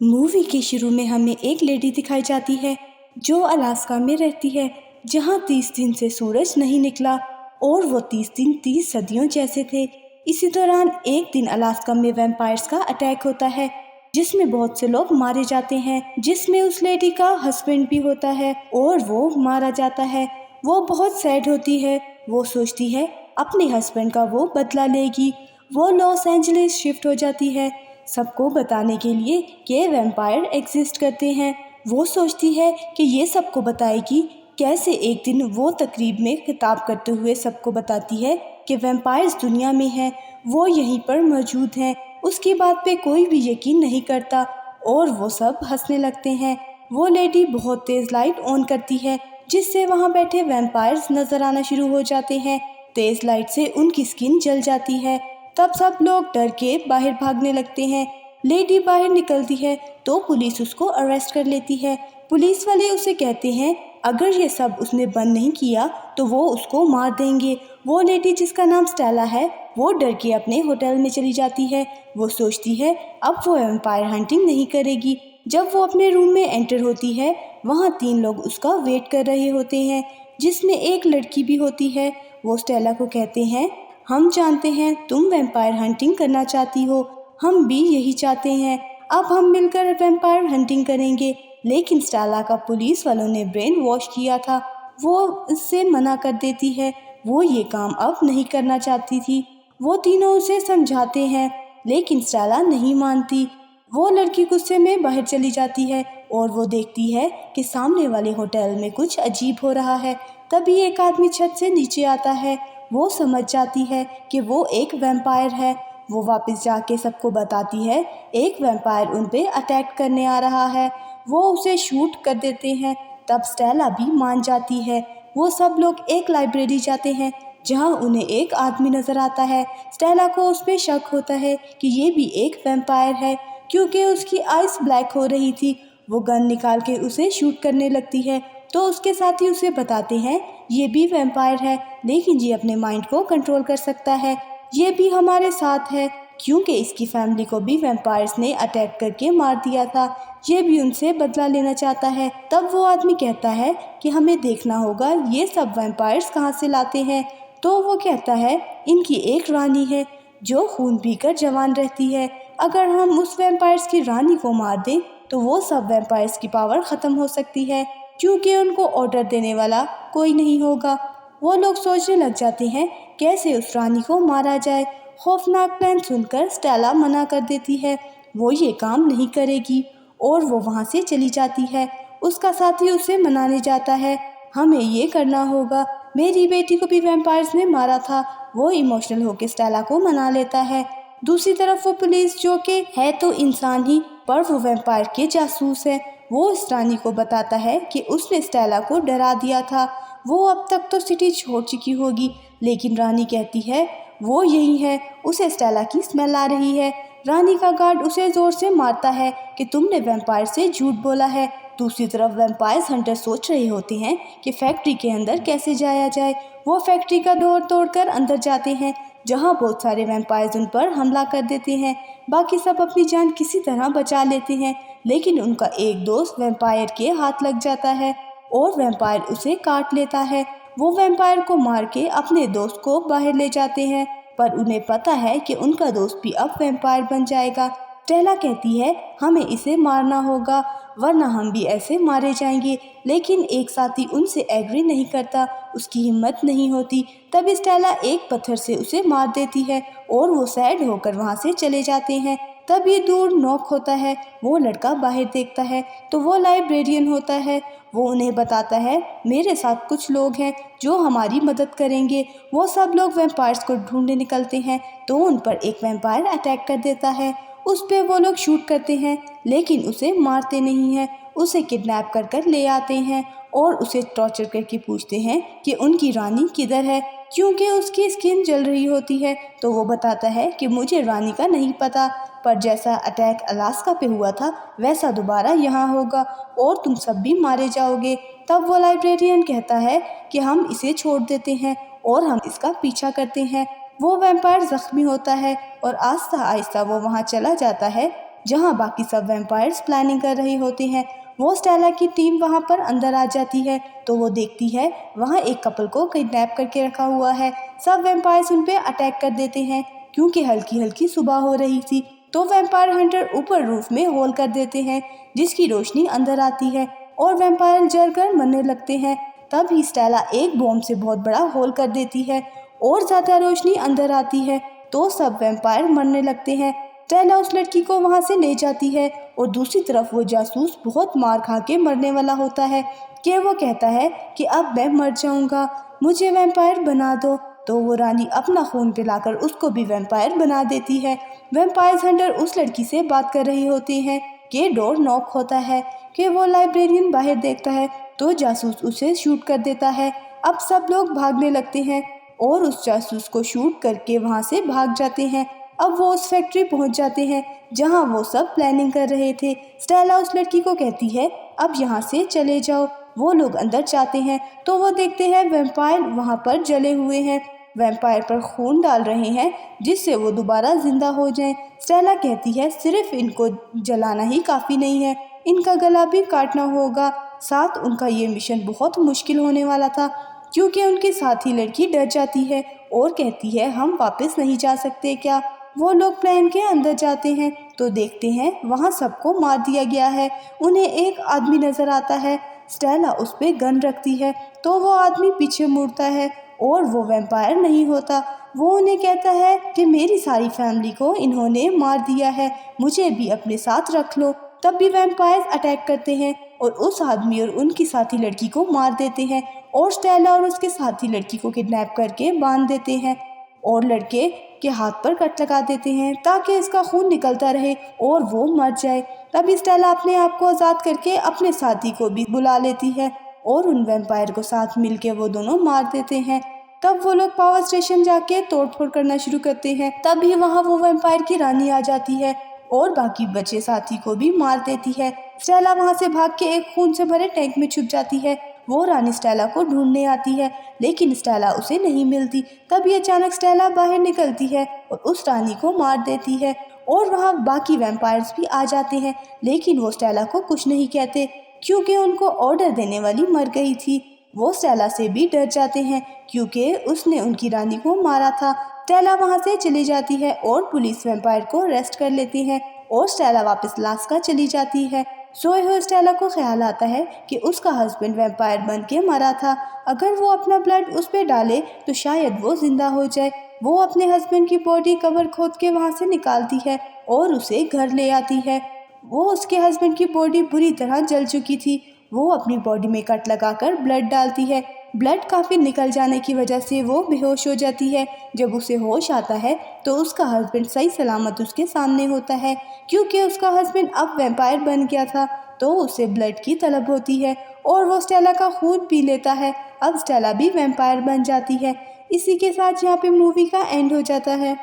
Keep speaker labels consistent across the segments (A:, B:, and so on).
A: Movie के शुरू में हमें एक लेडी दिखाई जाती है जो अलास्का में रहती है, जहां 30 दिन से सूरज नहीं निकला और वो 30 दिन 30 सदियों जैसे थे। इसी दौरान एक दिन अलास्का में वैम्पायर्स का अटैक होता है जिसमें बहुत से लोग मारे जाते हैं, जिसमें उस लेडी का हस्बैंड भी होता है और वो मारा जाता है। वो बहुत सैड होती है। वो सोचती है अपने हस्बैंड का वो बदला लेगी। वो लॉस एंजलिस शिफ्ट हो जाती है सबको बताने के लिए कि वैम्पायर एग्जिस्ट करते हैं। वो सोचती है कि ये सबको बताएगी कैसे। एक दिन वो तकरीब में खिताब करते हुए सबको बताती है कि वैम्पायर्स दुनिया में हैं, वो यहीं पर मौजूद हैं। उसकी बात पे कोई भी यकीन नहीं करता और वो सब हंसने लगते हैं। वो लेडी बहुत तेज़ लाइट ऑन करती है जिससे वहाँ बैठे वैम्पायर्स नजर आना शुरू हो जाते हैं। तेज़ लाइट से उनकी स्किन जल जाती है। तब सब लोग डर के बाहर भागने लगते हैं। लेडी बाहर निकलती है तो पुलिस उसको अरेस्ट कर लेती है। पुलिस वाले उसे कहते हैं अगर ये सब उसने बंद नहीं किया तो वो उसको मार देंगे। वो लेडी जिसका नाम स्टेला है वो डर के अपने होटल में चली जाती है। वो सोचती है अब वो वैम्पायर हंटिंग नहीं करेगी। जब वो अपने रूम में एंटर होती है वहाँ 3 लोग उसका वेट कर रहे होते हैं जिसमें एक लड़की भी होती है। वो स्टेला को कहते हैं हम जानते हैं तुम वैम्पायर हंटिंग करना चाहती हो, हम भी यही चाहते हैं। अब हम मिलकर वैम्पायर हंटिंग करेंगे। लेकिन स्टेला का पुलिस वालों ने ब्रेन वॉश किया था। वो इससे मना कर देती है। वो ये काम अब नहीं करना चाहती थी। वो तीनों उसे समझाते हैं लेकिन स्टेला नहीं मानती। वो लड़की गुस्से में बाहर चली जाती है और वो देखती है कि सामने वाले होटल में कुछ अजीब हो रहा है। तभी एक आदमी छत से नीचे आता है। वो समझ जाती है कि वो एक वैम्पायर है। वो वापस जाके सबको बताती है एक वैम्पायर उन पे अटैक करने आ रहा है। वो उसे शूट कर देते हैं। तब स्टेला भी मान जाती है। वो सब लोग एक लाइब्रेरी जाते हैं जहां उन्हें एक आदमी नजर आता है। स्टेला को उस पे शक होता है कि ये भी एक वैम्पायर है क्योंकि उसकी आइस ब्लैक हो रही थी। वो गन निकाल के उसे शूट करने लगती है तो उसके साथी उसे बताते हैं ये भी वैम्पायर है लेकिन ये अपने माइंड को कंट्रोल कर सकता है। ये भी हमारे साथ है क्योंकि इसकी फैमिली को भी वैम्पायर्स ने अटैक करके मार दिया था। ये भी उनसे बदला लेना चाहता है। तब वो आदमी कहता है कि हमें देखना होगा ये सब वैम्पायर्स कहाँ से लाते हैं। तो वो कहता है इनकी एक रानी है जो खून पीकर जवान रहती है। अगर हम उस वैम्पायर्स की रानी को मार दें तो वो सब वैम्पायर्स की पावर ख़त्म हो सकती है क्योंकि उनको ऑर्डर देने वाला कोई नहीं होगा। वो लोग सोचने लग जाते हैं कैसे उस रानी को मारा जाए। खौफनाक प्लान सुनकर स्टेला मना कर देती है। वो ये काम नहीं करेगी और वो वहाँ से चली जाती है। उसका साथी उसे मनाने जाता है हमें ये करना होगा, मेरी बेटी को भी वैम्पायर्स ने मारा था। वो इमोशनल होकर स्टेला को मना लेता है। दूसरी तरफ वो पुलिस जो कि है तो इंसान ही पर वो वैम्पायर के जासूस है। वो इस रानी को बताता है कि उसने स्टेला को डरा दिया था। वो अब तक तो सिटी छोड़ चुकी होगी लेकिन रानी कहती है वो यही है, उसे स्टेला की स्मेल आ रही है। रानी का गार्ड उसे जोर से मारता है कि तुमने वैम्पायर से झूठ बोला है। दूसरी तरफ वैम्पायर्स हंटर सोच रहे होते हैं कि फैक्ट्री के अंदर कैसे जाया जाए। वो फैक्ट्री का डोर तोड़कर अंदर जाते हैं जहां बहुत सारे वैम्पायर्स उन पर हमला कर देते हैं। बाकी सब अपनी जान किसी तरह बचा लेते हैं लेकिन उनका एक दोस्त वैम्पायर के हाथ लग जाता है और वैम्पायर उसे काट लेता है। वो वैम्पायर को मार के अपने दोस्त को बाहर ले जाते हैं पर उन्हें पता है कि उनका दोस्त भी अब वैम्पायर बन जाएगा। स्टेला कहती है हमें इसे मारना होगा वरना हम भी ऐसे मारे जाएंगे। लेकिन एक साथी उनसे एग्री नहीं करता, उसकी हिम्मत नहीं होती। तब स्टेला एक पत्थर से उसे मार देती है और वो सैड होकर वहाँ से चले जाते हैं। तब ये दूर नॉक होता है। वो लड़का बाहर देखता है तो वो लाइब्रेरियन होता है। वो उन्हें बताता है मेरे साथ कुछ लोग हैं जो हमारी मदद करेंगे। वो सब लोग वैम्पायर्स को ढूंढने निकलते हैं तो उन पर एक वैम्पायर अटैक कर देता है। उस पे वो लोग शूट करते हैं लेकिन उसे मारते नहीं हैं। उसे किडनैप कर कर ले आते हैं और उसे टॉर्चर करके पूछते हैं कि उनकी रानी किधर है। क्योंकि उसकी स्किन जल रही होती है तो वो बताता है कि मुझे रानी का नहीं पता पर जैसा अटैक अलास्का पे हुआ था वैसा दोबारा यहाँ होगा और तुम सब भी मारे जाओगे। तब वो लाइब्रेरियन कहता है कि हम इसे छोड़ देते हैं और हम इसका पीछा करते हैं। वो वैम्पायर जख्मी होता है और आहिस्ता आहिस्ता वो वहाँ चला जाता है जहाँ बाकी सब वैम्पायर्स प्लानिंग कर रहे होते हैं। वो स्टेला की टीम वहाँ पर अंदर आ जाती है तो वो देखती है वहाँ एक कपल को किडनैप करके रखा हुआ है। सब वैम्पायर्स उन पे अटैक कर देते हैं क्योंकि हल्की हल्की सुबह हो रही थी। तो वैम्पायर हंटर ऊपर रूफ में होल कर देते हैं जिसकी रोशनी अंदर आती है और वैम्पायर जलकर मरने लगते हैं। तभी स्टेला एक बॉम्ब से बहुत बड़ा होल कर देती है और ज्यादा रोशनी अंदर आती है तो सब वैम्पायर मरने लगते हैं। स्टेला उस लड़की को वहां से ले जाती है और दूसरी तरफ वो जासूस बहुत मार खा के मरने वाला होता है कि वो कहता है कि अब मैं मर जाऊंगा, मुझे वैम्पायर बना दो। तो वो रानी अपना खून पिलाकर उसको भी वैम्पायर बना देती है। वैम्पायर हंटर उस लड़की से बात कर रहे होते हैं कि डोर नॉक होता है कि वो लाइब्रेरियन बाहर देखता है तो जासूस उसे शूट कर देता है। अब सब लोग भागने लगते हैं और उस जासूस को शूट करके वहां से भाग जाते हैं। अब वो उस फैक्ट्री पहुंच जाते हैं जहां वो सब प्लानिंग कर रहे थे। स्टेला उस लड़की को कहती है अब यहाँ से चले जाओ। वो लोग अंदर जाते हैं तो वो देखते हैं वैम्पायर वहां पर जले हुए हैं, वैम्पायर पर खून डाल रहे हैं जिससे वो दोबारा जिंदा हो जाएं। स्टेला कहती है सिर्फ इनको जलाना ही काफी नहीं है, इनका गला भी काटना होगा। साथ उनका ये मिशन बहुत मुश्किल होने वाला था क्योंकि उनके साथी लड़की डर जाती है और कहती है हम वापस नहीं जा सकते क्या। वो लोग प्लेन के अंदर जाते हैं तो देखते हैं वहाँ सबको मार दिया गया है। उन्हें एक आदमी नजर आता है। स्टेला उस पे गन रखती है तो वो आदमी पीछे मुड़ता है और वो वैम्पायर नहीं होता। वो उन्हें कहता है कि मेरी सारी फैमिली को इन्होंने मार दिया है, मुझे भी अपने साथ रख लो। तब भी वैम्पायर अटैक करते हैं और उस आदमी और उनकी साथी लड़की को मार देते हैं और स्टेला और उसके साथी लड़की को किडनैप करके बांध देते हैं और लड़के के हाथ पर कट लगा देते हैं ताकि इसका खून निकलता रहे और वो मर जाए। तभी स्टेला अपने आप को आज़ाद करके अपने साथी को भी बुला लेती है और उन वैम्पायर को साथ मिलके वो दोनों मार देते हैं। तब वो लोग पावर स्टेशन जाके तोड़फोड़ करना शुरू करते हैं। तभी वहाँ वो वैम्पायर की रानी आ जाती है और बाकी बचे साथी को भी मार देती है। स्टेला वहाँ से भाग के एक खून से भरे टैंक में छुप जाती है। वो रानी स्टेला को ढूंढने आती है लेकिन स्टेला उसे नहीं मिलती। तभी अचानक स्टेला बाहर निकलती है और उस रानी को मार देती है और वहाँ बाकी वैम्पायर्स भी आ जाते हैं लेकिन वो स्टेला को कुछ नहीं कहते क्योंकि उनको ऑर्डर देने वाली मर गई थी। वो स्टेला से भी डर जाते हैं क्योंकि उसने उनकी रानी को मारा था। स्टेला वहाँ से चली जाती है और पुलिस वैम्पायर को अरेस्ट कर लेती है और स्टेला वापस लास्का चली जाती है। सोए हुए स्टेला को ख्याल आता है कि उसका हस्बैंड वैम्पायर बन के मरा था, अगर वो अपना ब्लड उस पर डाले तो शायद वो जिंदा हो जाए। वो अपने हस्बैंड की बॉडी कबर खोद के वहाँ से निकालती है और उसे घर ले आती है। वो उसके हस्बैंड की बॉडी बुरी तरह जल चुकी थी। वो अपनी बॉडी में कट लगाकर ब्लड डालती है। ब्लड काफ़ी निकल जाने की वजह से वो बेहोश हो जाती है। जब उसे होश आता है तो उसका हस्बैंड सही सलामत उसके सामने होता है क्योंकि उसका हस्बैंड अब वैम्पायर बन गया था तो उसे ब्लड की तलब होती है और वो स्टेला का खून पी लेता है। अब स्टेला भी वैम्पायर बन जाती है। इसी के साथ यहाँ पे मूवी का एंड हो जाता है।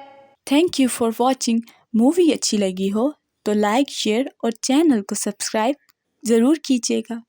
A: Thank you for watching. Movie अच्छी लगी हो तो लाइक, शेयर और चैनल को सब्सक्राइब ज़रूर कीजिएगा।